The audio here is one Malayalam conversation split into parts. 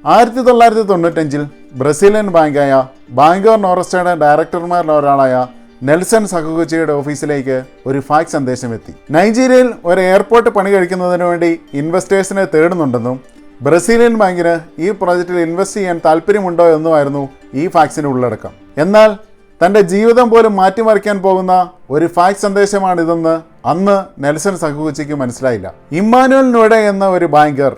1995 ബ്രസീലിയൻ ബാങ്കായ ബാങ്കോ നോറസ്റ്റയുടെ ഡയറക്ടർമാരിൽ ഒരാളായ നെൽസൺ സക്കുഗുച്ചിയുടെ ഓഫീസിലേക്ക് ഒരു ഫാക്സ് സന്ദേശം എത്തി. നൈജീരിയയിൽ ഒരു എയർപോർട്ട് പണി കഴിക്കുന്നതിന് വേണ്ടി ഇൻവെസ്റ്റേഴ്സിനെ തേടുന്നുണ്ടെന്നും ബ്രസീലിയൻ ബാങ്കിന് ഈ പ്രോജക്റ്റിൽ ഇൻവെസ്റ്റ് ചെയ്യാൻ താല്പര്യമുണ്ടോ എന്നുമായിരുന്നു ഈ ഫാക്സിൻ്റെ ഉള്ളടക്കം. എന്നാൽ തൻ്റെ ജീവിതം പോലും മാറ്റിമറിക്കാൻ പോകുന്ന ഒരു ഫാക്സ് സന്ദേശമാണിതെന്ന് അന്ന് നെൽസൺ സക്കുഗുച്ചിക്ക് മനസ്സിലായില്ല. ഇമ്മാനുവൽ ന്യൂഡെ എന്ന ഒരു ബാങ്കർ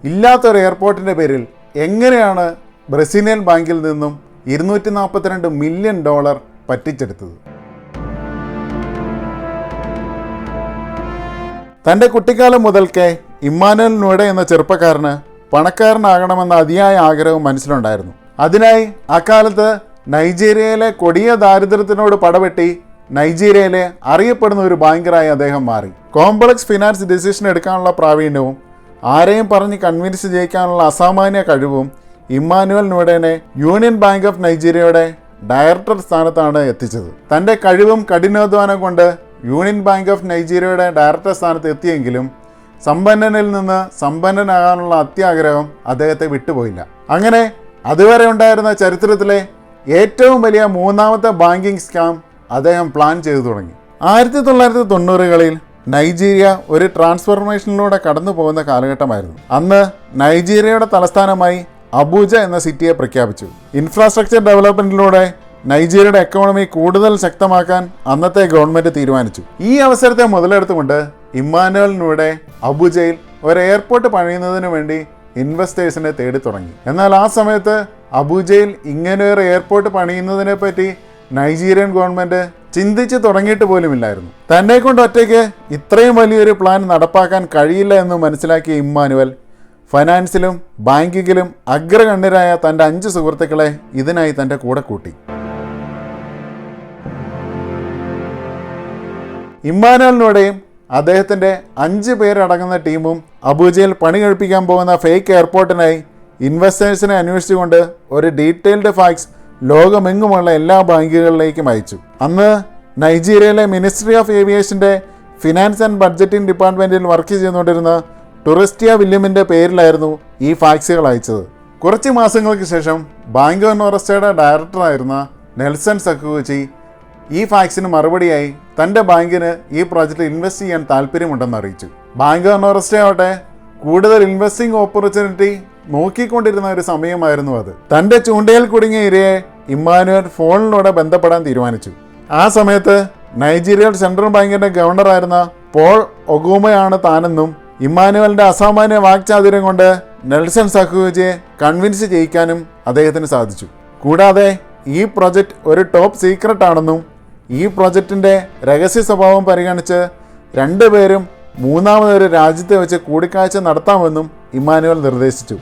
ഇല്ലാത്തൊരു എയർപോർട്ടിൻ്റെ പേരിൽ എങ്ങനെയാണ് ബ്രസീലിയൻ ബാങ്കിൽ നിന്നും $242 മില്യൺ പറ്റിച്ചെടുത്തത്? തൻ്റെ കുട്ടിക്കാലം മുതൽക്കേ ഇമ്മാനുവൽ ന്യൂഡെ എന്ന ചെറുപ്പക്കാരന് പണക്കാരനാകണമെന്ന അതിയായ ആഗ്രഹം മനസ്സിലുണ്ടായിരുന്നു. അതിനായി അക്കാലത്ത് നൈജീരിയയിലെ കൊടിയ ദാരിദ്ര്യത്തിനോട് പടവെട്ടി നൈജീരിയയിലെ അറിയപ്പെടുന്ന ഒരു ബാങ്കറായി അദ്ദേഹം മാറി. കോംപ്ലക്സ് ഫിനാൻസ് ഡിസിഷൻ എടുക്കാനുള്ള പ്രാവീണ്യവും ആരെയും പറഞ്ഞ് കൺവിൻസ് ചെയ്യിക്കാനുള്ള അസാമാന്യ കഴിവും Emmanuel Nwude union bank of നൈജീരിയയുടെ ഡയറക്ടർ സ്ഥാനത്താണ് എത്തിച്ചത്. തൻ്റെ കഴിവും കഠിനാധ്വാനം കൊണ്ട് യൂണിയൻ ബാങ്ക് ഓഫ് നൈജീരിയയുടെ ഡയറക്ടർ സ്ഥാനത്ത് എത്തിയെങ്കിലും സമ്പന്നനിൽ നിന്ന് സമ്പന്നനാകാനുള്ള അത്യാഗ്രഹം അദ്ദേഹത്തെ വിട്ടുപോയില്ല. അങ്ങനെ അതുവരെ ഉണ്ടായിരുന്ന ചരിത്രത്തിലെ ഏറ്റവും വലിയ മൂന്നാമത്തെ ബാങ്കിങ് സ്കാം അദ്ദേഹം പ്ലാൻ ചെയ്തു തുടങ്ങി. 1990കളിൽ നൈജീരിയ ഒരു ട്രാൻസ്ഫോർമേഷനിലൂടെ കടന്നു പോകുന്ന കാലഘട്ടമായിരുന്നു. അന്ന് നൈജീരിയയുടെ തലസ്ഥാനമായി അബൂജ എന്ന സിറ്റിയെ പ്രഖ്യാപിച്ചു. ഇൻഫ്രാസ്ട്രക്ചർ ഡെവലപ്മെൻറ്റിലൂടെ നൈജീരിയയുടെ എക്കോണമി കൂടുതൽ ശക്തമാക്കാൻ അന്നത്തെ ഗവൺമെൻറ് തീരുമാനിച്ചു. ഈ അവസരത്തെ മുതലെടുത്തുകൊണ്ട് ഇമ്മാനുവൽ ന്യൂഡെ അബൂജയിൽ ഒരു എയർപോർട്ട് പണിയുന്നതിന് വേണ്ടി ഇൻവെസ്റ്റേഴ്സിനെ തേടി തുടങ്ങി. എന്നാൽ ആ സമയത്ത് അബൂജയിൽ ഇങ്ങനെ ഒരു എയർപോർട്ട് പണിയുന്നതിനെ പറ്റി നൈജീരിയൻ ഗവൺമെൻറ് ചിന്തിച്ച് തുടങ്ങിയിട്ട് പോലുമില്ലായിരുന്നു. തന്നെ കൊണ്ട് ഒറ്റയ്ക്ക് ഇത്രയും വലിയൊരു പ്ലാൻ നടപ്പാക്കാൻ കഴിയില്ല എന്ന് മനസ്സിലാക്കിയ ഇമ്മാനുവൽ ഫൈനാൻസിലും ബാങ്കിങ്ങിലും അഗ്രഗണ്യരായ തൻ്റെ 5 സുഹൃത്തുക്കളെ ഇതിനായി തൻ്റെ കൂടെ കൂട്ടി. ഇമ്മാനുവലിനോടെയും അദ്ദേഹത്തിൻ്റെ 5 പേരടങ്ങുന്ന ടീമും അബൂജയിൽ പണി കഴിപ്പിക്കാൻ പോകുന്ന ഫേക്ക് എയർപോർട്ടിനായി ഇൻവെസ്റ്റേഴ്സിനെ അന്വേഷിച്ചുകൊണ്ട് ഒരു ഡീറ്റെയിൽഡ് ഫാക്സ് ലോകമെങ്ങുമുള്ള എല്ലാ ബാങ്കുകളിലേക്കും അയച്ചു. അന്ന് നൈജീരിയയിലെ മിനിസ്ട്രി ഓഫ് ഏവിയേഷൻ്റെ ഫിനാൻസ് ആൻഡ് ബഡ്ജറ്റിംഗ് ഡിപ്പാർട്ട്മെൻറ്റിൽ വർക്ക് ചെയ്തുകൊണ്ടിരുന്ന ടൂറിസ്റ്റിയ വില്യമിൻ്റെ പേരിലായിരുന്നു ഈ ഫാക്സുകൾ അയച്ചത്. കുറച്ച് മാസങ്ങൾക്ക് ശേഷം ബാങ്കോ നോറസ്റ്റയുടെ ഡയറക്ടറായിരുന്ന നെൽസൺ സക്കുഗുച്ചി ഈ ഫാക്സിന് മറുപടിയായി തൻ്റെ ബാങ്കിന് ഈ പ്രോജക്റ്റിൽ ഇൻവെസ്റ്റ് ചെയ്യാൻ താല്പര്യമുണ്ടെന്ന് അറിയിച്ചു. ബാങ്കോ നോറസ്റ്റയാവട്ടെ കൂടുതൽ ഇൻവെസ്റ്റിംഗ് ഓപ്പർച്യൂണിറ്റി നോക്കിക്കൊണ്ടിരുന്ന ഒരു സമയമായിരുന്നു അത്. തൻ്റെ ചൂണ്ടയിൽ കുടുങ്ങിയ ഇരയെ ഇമ്മാനുവൽ ഫോണിലൂടെ ബന്ധപ്പെടാൻ തീരുമാനിച്ചു. ആ സമയത്ത് നൈജീരിയൻ സെൻട്രൽ ബാങ്കിൻ്റെ ഗവർണറായിരുന്ന പോൾ ഒഗൂമയാണ് താനെന്നും ഇമ്മാനുവലിൻ്റെ അസാമാന്യ വാക്ചാതുര്യം കൊണ്ട് നെൽസൺ സക്കുഗുച്ചിയെ കൺവിൻസ് ചെയ്യിക്കാനും അദ്ദേഹത്തിന് സാധിച്ചു. കൂടാതെ ഈ പ്രൊജക്റ്റ് ഒരു ടോപ്പ് സീക്രട്ട് ആണെന്നും ഈ പ്രൊജക്റ്റിൻ്റെ രഹസ്യ സ്വഭാവം പരിഗണിച്ച് 2 പേരും മൂന്നാമതൊരു രാജ്യത്തെ വെച്ച് കൂടിക്കാഴ്ച നടത്താമെന്നും ഇമ്മാനുവൽ നിർദ്ദേശിച്ചു.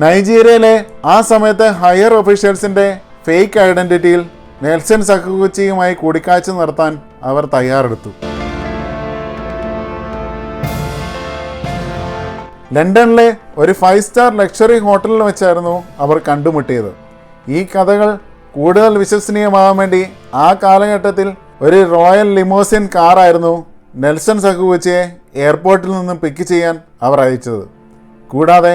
നൈജീരിയയിലെ ആ സമയത്തെ ഹയർ ഒഫീഷ്യൽസിൻ്റെ ഫേക്ക് ഐഡൻറ്റിറ്റിയിൽ നെൽസൺ സക്കുഗുച്ചിയുമായി കൂടിക്കാഴ്ച നടത്താൻ അവർ തയ്യാറെടുത്തു. ലണ്ടനിലെ ഒരു 5 സ്റ്റാർ ലക്ഷറി ഹോട്ടലിൽ വെച്ചായിരുന്നു അവർ കണ്ടുമുട്ടിയത്. ഈ കഥകൾ കൂടുതൽ വിശ്വസനീയമാകാൻ വേണ്ടി ആ കാലഘട്ടത്തിൽ ഒരു റോയൽ ലിമോസിൻ കാറായിരുന്നു നെൽസൺ സക്കുഗുച്ചിയെ എയർപോർട്ടിൽ നിന്നും പിക്ക് ചെയ്യാൻ അവർ അയച്ചത്. കൂടാതെ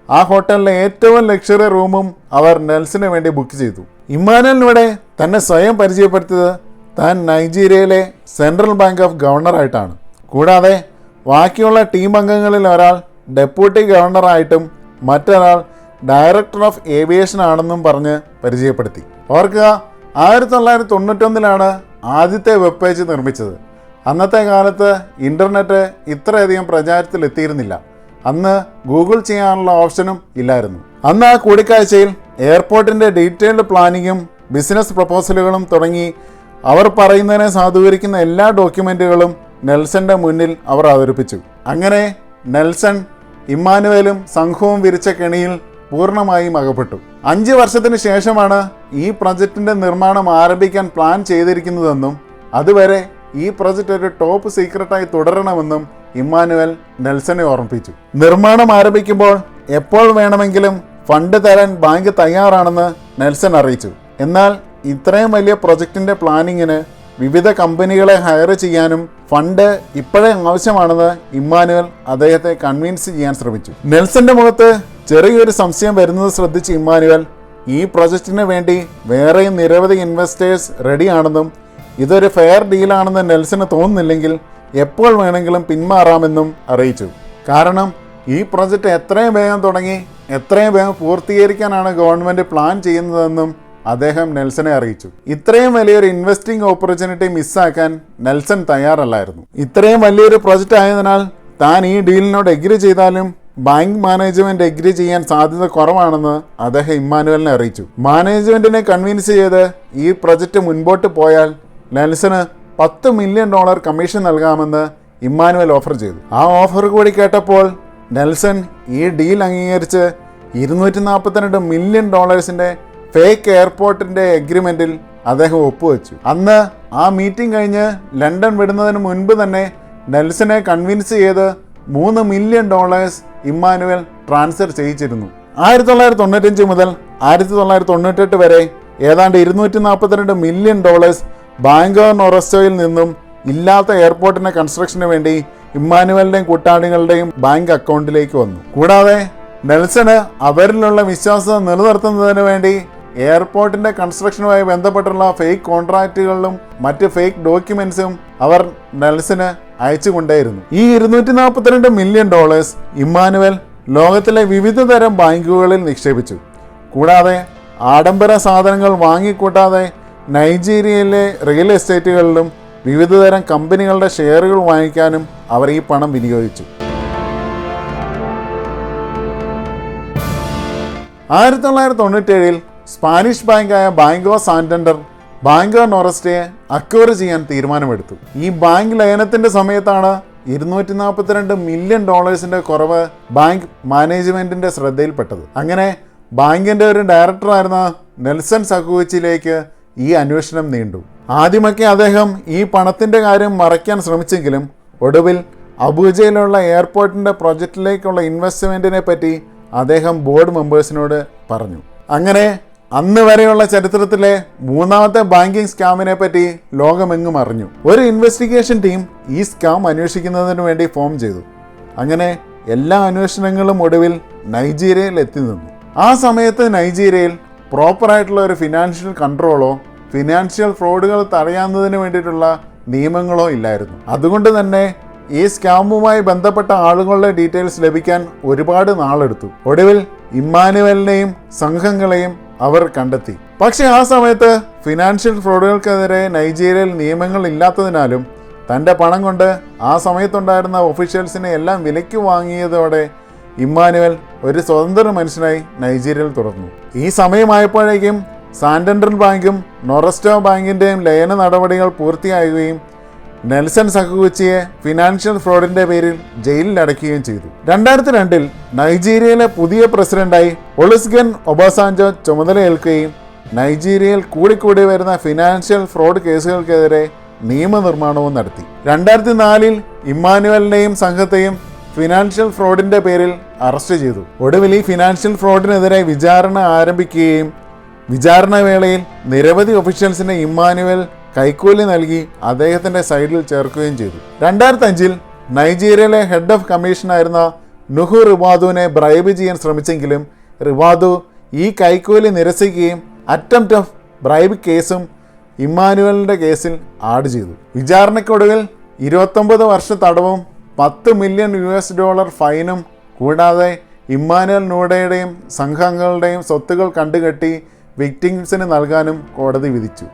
ആ ഹോട്ടലിലെ ഏറ്റവും ലക്ഷറി റൂമും അവർ നെൽസന് വേണ്ടി ബുക്ക് ചെയ്തു. ഇമ്മാനുവലിനൂടെ തന്നെ സ്വയം പരിചയപ്പെടുത്തിയത് താൻ നൈജീരിയയിലെ സെൻട്രൽ ബാങ്ക് ഓഫ് ഗവർണറായിട്ടാണ്. കൂടാതെ ബാക്കിയുള്ള ടീം അംഗങ്ങളിൽ ഒരാൾ ഡെപ്യൂട്ടി ഗവർണറായിട്ടും മറ്റൊരാൾ ഡയറക്ടർ ഓഫ് ഏവിയേഷൻ ആണെന്നും പറഞ്ഞ് പരിചയപ്പെടുത്തി. ഓർക്കുക, 1991 ആദ്യത്തെ വെബ് പേജ് നിർമ്മിച്ചത്. അന്നത്തെ കാലത്ത് ഇൻ്റർനെറ്റ് ഇത്രയധികം പ്രചാരത്തിലെത്തിയിരുന്നില്ല. അന്ന് ഗൂഗിൾ ചെയ്യാനുള്ള ഓപ്ഷനും ഇല്ലായിരുന്നു. അന്ന് ആ കൂടിക്കാഴ്ചയിൽ എയർപോർട്ടിൻ്റെ ഡീറ്റെയിൽഡ് പ്ലാനിങ്ങും ബിസിനസ് പ്രപ്പോസലുകളും തുടങ്ങി അവർ പറയുന്നതിനെ സാധൂകരിക്കുന്ന എല്ലാ ഡോക്യുമെൻറ്റുകളും നെൽസൻ്റെ മുന്നിൽ അവർ അവതരിപ്പിച്ചു. അങ്ങനെ നെൽസൺ ഇമ്മാനുവലും സംഘവും വിരിച്ച കെണിയിൽ പൂർണ്ണമായും അകപ്പെട്ടു. 5 വർഷത്തിന് ശേഷമാണ് ഈ പ്രൊജക്റ്റിൻ്റെ നിർമ്മാണം ആരംഭിക്കാൻ പ്ലാൻ ചെയ്തിരിക്കുന്നതെന്നും അതുവരെ ഈ പ്രൊജക്റ്റ് ഒരു ടോപ്പ് സീക്രട്ടായി തുടരണമെന്നും ഇമ്മാനുവൽ നെൽസനെ ഓർമ്മിപ്പിച്ചു. നിർമ്മാണം ആരംഭിക്കുമ്പോൾ എപ്പോൾ വേണമെങ്കിലും ഫണ്ട് തരാൻ ബാങ്ക് തയ്യാറാണെന്ന് നെൽസൺ അറിയിച്ചു. എന്നാൽ ഇത്രയും വലിയ പ്രൊജക്റ്റിൻ്റെ പ്ലാനിങ്ങിന് വിവിധ കമ്പനികളെ ഹയർ ചെയ്യാനും ഫണ്ട് ഇപ്പോഴേ ആവശ്യമാണെന്ന് ഇമ്മാനുവൽ അദ്ദേഹത്തെ കൺവിൻസ് ചെയ്യാൻ ശ്രമിച്ചു. നെൽസന്റെ മുഖത്ത് ചെറിയൊരു സംശയം വരുന്നത് ശ്രദ്ധിച്ച് ഇമ്മാനുവൽ ഈ പ്രൊജക്റ്റിന് വേണ്ടി വേറെയും നിരവധി ഇൻവെസ്റ്റേഴ്സ് റെഡിയാണെന്നും ഇതൊരു ഫെയർ ഡീലാണെന്ന് നെൽസന് തോന്നുന്നില്ലെങ്കിൽ എപ്പോൾ വേണമെങ്കിലും പിന്മാറാമെന്നും അറിയിച്ചു. കാരണം ഈ പ്രൊജക്റ്റ് എത്രയും വേഗം തുടങ്ങി എത്രയും വേഗം പൂർത്തീകരിക്കാനാണ് ഗവൺമെൻറ് പ്ലാൻ ചെയ്യുന്നതെന്നും അദ്ദേഹം നെൽസനെ അറിയിച്ചു. ഇത്രയും വലിയൊരു ഇൻവെസ്റ്റിംഗ് ഓപ്പർച്യൂണിറ്റി മിസ്സാക്കാൻ നെൽസൺ തയ്യാറല്ലായിരുന്നു. ഇത്രയും വലിയൊരു പ്രൊജക്റ്റ് ആയതിനാൽ താൻ ഈ ഡീലിനോട് എഗ്രി ചെയ്താലും ബാങ്ക് മാനേജ്മെന്റ് എഗ്രി ചെയ്യാൻ സാധ്യത കുറവാണെന്ന് അദ്ദേഹം ഇമ്മാനുവലിനെ അറിയിച്ചു. മാനേജ്മെന്റിനെ കൺവിൻസ് ചെയ്ത് ഈ പ്രൊജക്റ്റ് മുൻപോട്ട് പോയാൽ നെൽസന് $10 മില്യൺ കമ്മീഷൻ നൽകാമെന്ന് ഇമ്മാനുവൽ ഓഫർ ചെയ്തു. ആ ഓഫർ കൂടി കേട്ടപ്പോൾ നെൽസൺ ഈ ഡീൽ അംഗീകരിച്ച് $242 മില്യൺ ഫേക്ക് എയർപോർട്ടിന്റെ എഗ്രിമെന്റിൽ അദ്ദേഹം ഒപ്പുവെച്ചു. അന്ന് ആ മീറ്റിംഗ് കഴിഞ്ഞ് ലണ്ടൻ വിടുന്നതിന് മുൻപ് തന്നെ നെൽസനെ കൺവിൻസ് ചെയ്ത് $3 മില്യൺ ഇമ്മാനുവൽ ട്രാൻസ്ഫർ ചെയ്യിച്ചിരുന്നു. 1995 മുതൽ 1998 വരെ ഏതാണ്ട് $242 മില്യൺ ബാങ്കോർ നൊറസ്റ്റോയിൽ നിന്നും ഇല്ലാത്ത എയർപോർട്ടിന്റെ കൺസ്ട്രക്ഷന് വേണ്ടി ഇമ്മാനുവലിന്റെയും കൂട്ടാളികളുടെയും ബാങ്ക് അക്കൗണ്ടിലേക്ക് വന്നു. കൂടാതെ നെൽസന് അവരിലുള്ള വിശ്വാസം നിലനിർത്തുന്നതിന് വേണ്ടി എയർപോർട്ടിന്റെ കൺസ്ട്രക്ഷനുമായി ബന്ധപ്പെട്ടുള്ള ഫേക്ക് കോൺട്രാക്റ്റുകളിലും മറ്റ് ഫേക്ക് ഡോക്യുമെന്റ്സും അവർ നെൽസന് അയച്ചുകൊണ്ടേയിരുന്നു. ഈ $242 മില്യൺ ഇമ്മാനുവൽ ലോകത്തിലെ വിവിധ തരം ബാങ്കുകളിൽ നിക്ഷേപിച്ചു. കൂടാതെ ആഡംബര സാധനങ്ങൾ വാങ്ങിക്കൂട്ടാതെ നൈജീരിയയിലെ റിയൽ എസ്റ്റേറ്റുകളിലും വിവിധതരം കമ്പനികളുടെ ഷെയറുകൾ വാങ്ങിക്കാനും അവർ ഈ പണം വിനിയോഗിച്ചു. 1997 സ്പാനിഷ് ബാങ്കായ ബാങ്കോ സാന്റൻഡർ ബാങ്കോ നൊറസ്റ്റയെ അക്വയർ ചെയ്യാൻ തീരുമാനമെടുത്തു. ഈ ബാങ്ക് ലയനത്തിന്റെ സമയത്താണ് $242 മില്യൺ കുറവ് ബാങ്ക് മാനേജ്മെന്റിന്റെ ശ്രദ്ധയിൽപ്പെട്ടത്. അങ്ങനെ ബാങ്കിന്റെ ഒരു ഡയറക്ടറായിരുന്ന നെൽസൺ സഖൂച്ചിലേക്ക് ഈ അന്വേഷണം നീണ്ടു. ആദ്യമൊക്കെ അദ്ദേഹം ഈ പണത്തിന്റെ കാര്യം മറയ്ക്കാൻ ശ്രമിച്ചെങ്കിലും ഒടുവിൽ അബൂജയിലുള്ള എയർപോർട്ടിന്റെ പ്രൊജക്റ്റിലേക്കുള്ള ഇൻവെസ്റ്റ്മെന്റിനെ പറ്റി അദ്ദേഹം ബോർഡ് മെമ്പേഴ്സിനോട് പറഞ്ഞു. അങ്ങനെ അന്ന് വരെയുള്ള ചരിത്രത്തിലെ മൂന്നാമത്തെ ബാങ്കിങ് സ്കാമിനെ പറ്റി ലോകമെങ്ങും അറിഞ്ഞു. ഒരു ഇൻവെസ്റ്റിഗേഷൻ ടീം ഈ സ്കാം അന്വേഷിക്കുന്നതിന് വേണ്ടി ഫോം ചെയ്തു. അങ്ങനെ എല്ലാ അന്വേഷണങ്ങളും ഒടുവിൽ നൈജീരിയയിൽ എത്തി നിന്നു. ആ സമയത്ത് നൈജീരിയയിൽ പ്രോപ്പറായിട്ടുള്ള ഒരു ഫിനാൻഷ്യൽ കൺട്രോളോ ഫിനാൻഷ്യൽ ഫ്രോഡുകൾ തടയാവുന്നതിന് വേണ്ടിയിട്ടുള്ള നിയമങ്ങളോ ഇല്ലായിരുന്നു. അതുകൊണ്ട് തന്നെ ഈ സ്കാമുമായി ബന്ധപ്പെട്ട ആളുകളുടെ ഡീറ്റെയിൽസ് ലഭിക്കാൻ ഒരുപാട് നാളെടുത്തു. ഒടുവിൽ ഇമ്മാനുവലിനെയും സംഘങ്ങളെയും അവർ കണ്ടെത്തി. പക്ഷെ ആ സമയത്ത് ഫിനാൻഷ്യൽ ഫ്രോഡുകൾക്കെതിരെ നൈജീരിയയിൽ നിയമങ്ങൾ ഇല്ലാത്തതിനാലും തൻ്റെ പണം കൊണ്ട് ആ സമയത്തുണ്ടായിരുന്ന ഒഫീഷ്യൽസിനെ എല്ലാം വിലയ്ക്ക് വാങ്ങിയതോടെ ഇമ്മാനുവൽ ഒരു സ്വതന്ത്ര മനുഷ്യനായി നൈജീരിയയിൽ തുടർന്നു. ഈ സമയമായപ്പോഴേക്കും സാന്റൻഡർ ബാങ്കും നൊറസ്റ്റോ ബാങ്കിൻ്റെയും ലയന നടപടികൾ പൂർത്തിയാകുകയും നെൽസൺ സഖൂച്ചിയെ ഫിനാൻഷ്യൽ ഫ്രോഡിന്റെ പേരിൽ ജയിലിൽ അടയ്ക്കുകയും ചെയ്തു. 2002 നൈജീരിയയിലെ പുതിയ പ്രസിഡന്റായി ഒളുസ്ഗൻ ഒബാസാഞ്ചോ ചുമതലയേൽക്കുകയും നൈജീരിയയിൽ കൂടിക്കൂടി വരുന്ന ഫിനാൻഷ്യൽ ഫ്രോഡ് കേസുകൾക്കെതിരെ നിയമനിർമ്മാണവും നടത്തി. 2004 ഇമ്മാനുവലിനെയും സംഘത്തെയും ഫിനാൻഷ്യൽ ഫ്രോഡിന്റെ പേരിൽ അറസ്റ്റ് ചെയ്തു. ഒടുവിൽ ഈ ഫിനാൻഷ്യൽ ഫ്രോഡിനെതിരെ വിചാരണ ആരംഭിക്കുകയും വിചാരണ വേളയിൽ നിരവധി ഒഫീഷ്യൽസിനെ ഇമ്മാനുവൽ കൈക്കൂലി നൽകി അദ്ദേഹത്തിന്റെ സൈഡിൽ ചേർക്കുകയും ചെയ്തു. 2005 നൈജീരിയയിലെ ഹെഡ് ഓഫ് കമ്മീഷനായിരുന്ന നുഹു റിവാദുവിനെ ബ്രൈബ് ചെയ്യാൻ ശ്രമിച്ചെങ്കിലും റിവാദു ഈ കൈക്കൂലി നിരസിക്കുകയും അറ്റംപ്റ്റ് ഓഫ് ബ്രൈബ് കേസും ഇമ്മാനുവലിന്റെ കേസിൽ ആഡ് ചെയ്തു. വിചാരണയ്ക്കൊടുവിൽ 29 വർഷ തടവും $10 മില്യൺ ഫൈനും കൂടാതെ ഇമ്മാനുവൽ നൂഡയുടെയും സംഘങ്ങളുടെയും സ്വത്തുകൾ കണ്ടുകെട്ടി വിക്ടിംസിന് നൽകാനും കോടതി വിധിച്ചു.